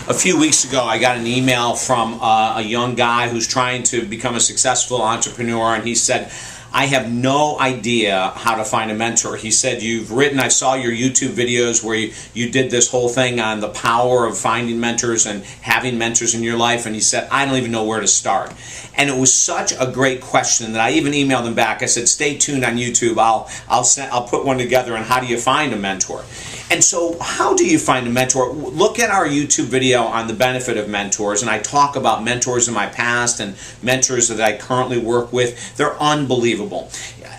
A few weeks ago, I got an email from a young guy who's trying to become a successful entrepreneur, and he said, I have no idea how to find a mentor. He said, you've written, I saw your YouTube videos where you did this whole thing on the power of finding mentors and having mentors in your life, and he said, I don't even know where to start. And it was such a great question that I even emailed him back. I said, stay tuned on YouTube. I'll put one together on how do you find a mentor. And so how do you find a mentor? Look at our YouTube video on the benefit of mentors, and I talk about mentors in my past and mentors that I currently work with. They're unbelievable.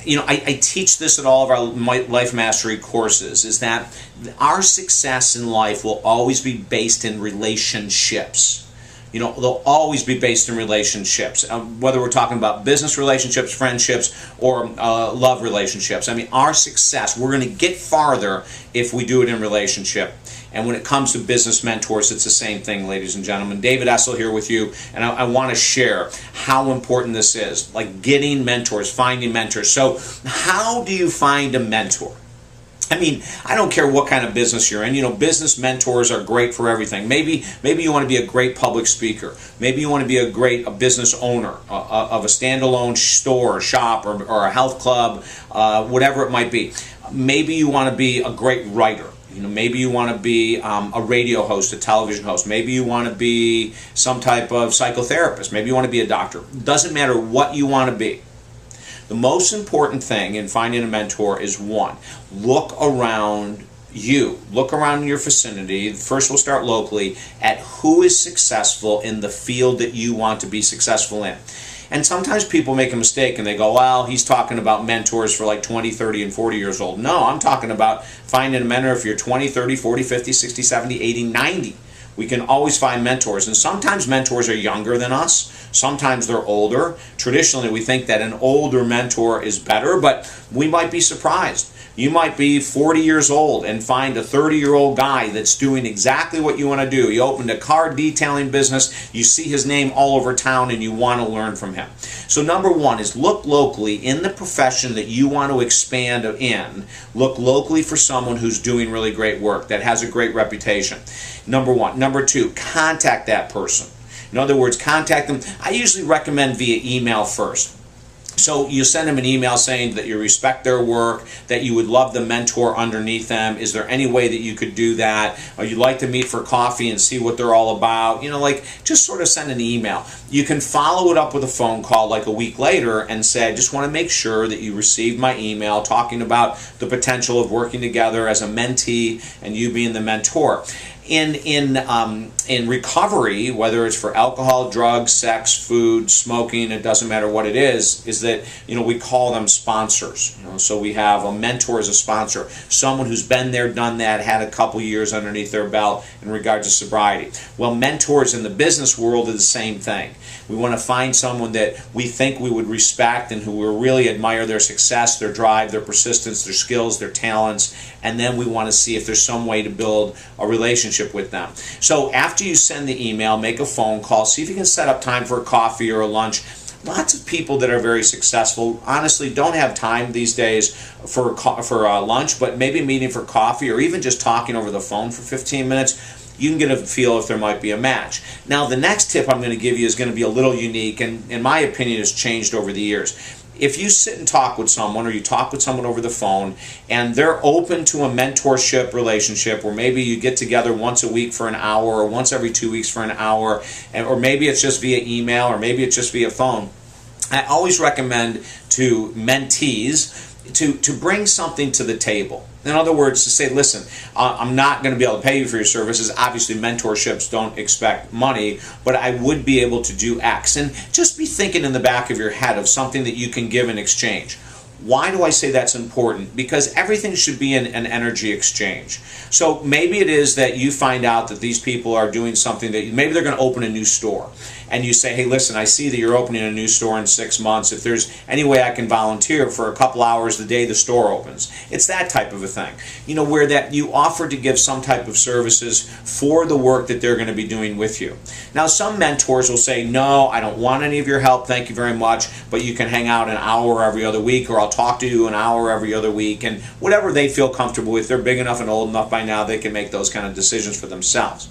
You know, I teach this at all of our Life Mastery courses, is that our success in life will always be based in relationships. You know, they'll always be based in relationships, whether we're talking about business relationships, friendships, or love relationships. I mean, our success, we're going to get farther if we do it in relationship. And when it comes to business mentors, it's the same thing, ladies and gentlemen. David Essel here with you, and I want to share how important this is, like getting mentors, finding mentors. So how do you find a mentor? I mean, I don't care what kind of business you're in. You know, business mentors are great for everything. Maybe you want to be a great public speaker. Maybe you want to be a business owner of a standalone store or shop or a health club, whatever it might be. Maybe you want to be a great writer. You know, maybe you want to be a radio host, a television host. Maybe you want to be some type of psychotherapist. Maybe you want to be a doctor. It doesn't matter what you want to be. The most important thing in finding a mentor is, one, look around you. Look around in your vicinity. First, we'll start locally at who is successful in the field that you want to be successful in. And sometimes people make a mistake and they go, well, he's talking about mentors for like 20, 30, and 40 years old. No, I'm talking about finding a mentor if you're 20, 30, 40, 50, 60, 70, 80, 90. We can always find mentors, and sometimes mentors are younger than us. Sometimes they're older. Traditionally, we think that an older mentor is better, but we might be surprised. You might be 40 years old and find a 30-year-old guy that's doing exactly what you want to do. You opened a car detailing business, you see his name all over town, and you want to learn from him. So number one is look locally in the profession that you want to expand in. Look locally for someone who's doing really great work, that has a great reputation. Number one. Number two, contact that person. In other words, contact them. I usually recommend via email first. So you send them an email saying that you respect their work, that you would love the mentor underneath them. Is there any way that you could do that? Or you'd like to meet for coffee and see what they're all about? You know, like just sort of send an email. You can follow it up with a phone call like a week later and say, I just want to make sure that you received my email talking about the potential of working together as a mentee and you being the mentor. In recovery, whether it's for alcohol, drugs, sex, food, smoking, it doesn't matter what it is that, you know, we call them sponsors. You know, so we have a mentor as a sponsor, someone who's been there, done that, had a couple years underneath their belt in regard to sobriety. Well, mentors in the business world are the same thing. We want to find someone that we think we would respect and who we really admire their success, their drive, their persistence, their skills, their talents, and then we want to see if there's some way to build a relationship with them. So after you send the email, make a phone call, see if you can set up time for a coffee or a lunch. Lots of people that are very successful honestly don't have time these days for lunch, but maybe meeting for coffee or even just talking over the phone for 15 minutes. You can get a feel if there might be a match. Now, the next tip I'm going to give you is going to be a little unique, and in my opinion has changed over the years. If you sit and talk with someone or you talk with someone over the phone and they're open to a mentorship relationship, or maybe you get together once a week for an hour or once every 2 weeks for an hour, or maybe it's just via email or maybe it's just via phone, I always recommend to mentees to bring something to the table. In other words, to say, listen, I'm not going to be able to pay you for your services. Obviously, mentorships don't expect money, but I would be able to do X. And just be thinking in the back of your head of something that you can give in exchange. Why do I say that's important? Because everything should be an energy exchange. So maybe it is that you find out that these people are doing something that maybe they're going to open a new store. And you say, hey, listen, I see that you're opening a new store in 6 months. If there's any way I can volunteer for a couple hours the day the store opens. It's that type of a thing. You know, where that you offer to give some type of services for the work that they're going to be doing with you. Now, some mentors will say, no, I don't want any of your help. Thank you very much. But you can hang out an hour every other week, or I'll talk to you an hour every other week. And whatever they feel comfortable with, they're big enough and old enough by now, they can make those kind of decisions for themselves.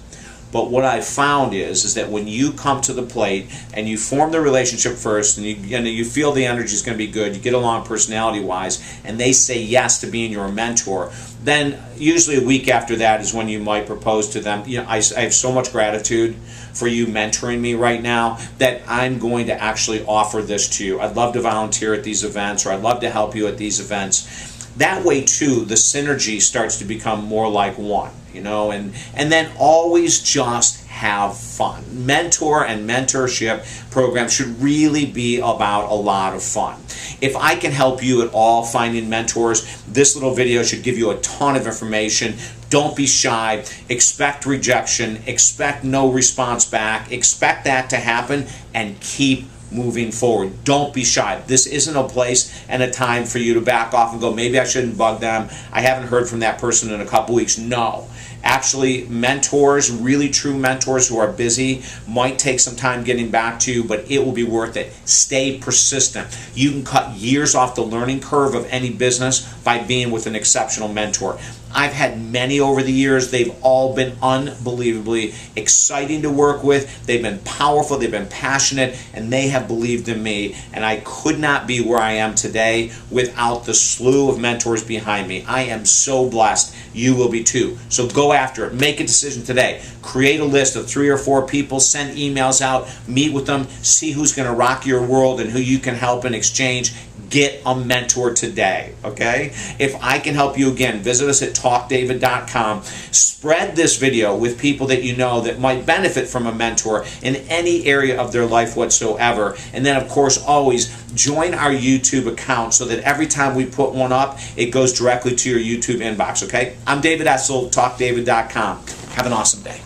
But what I found is that when you come to the plate and you form the relationship first, and you feel the energy is going to be good, you get along personality-wise, and they say yes to being your mentor, then usually a week after that is when you might propose to them. You know, I have so much gratitude for you mentoring me right now that I'm going to actually offer this to you. I'd love to volunteer at these events, or I'd love to help you at these events. That way too, the synergy starts to become more like one, you know, and then always just have fun. Mentor and mentorship programs should really be about a lot of fun. If I can help you at all finding mentors, this little video should give you a ton of information. Don't be shy. Expect rejection. Expect no response back. Expect that to happen, and keep moving forward. Don't be shy. This isn't a place and a time for you to back off and go, maybe I shouldn't bug them. I haven't heard from that person in a couple weeks. No. Actually, mentors, really true mentors who are busy, might take some time getting back to you, but it will be worth it. Stay persistent. You can cut years off the learning curve of any business by being with an exceptional mentor. I've had many over the years. They've all been unbelievably exciting to work with. They've been powerful, they've been passionate, and they have believed in me. And I could not be where I am today without the slew of mentors behind me. I am so blessed. You will be too. So go after it. Make a decision today. Create a list of 3 or 4 people, send emails out, meet with them, see who's going to rock your world and who you can help in exchange. Get a mentor today, okay? If I can help you, again, visit us at talkdavid.com. Spread this video with people that you know that might benefit from a mentor in any area of their life whatsoever. And then, of course, always join our YouTube account so that every time we put one up, it goes directly to your YouTube inbox, okay? I'm David Essel, talkdavid.com. Have an awesome day.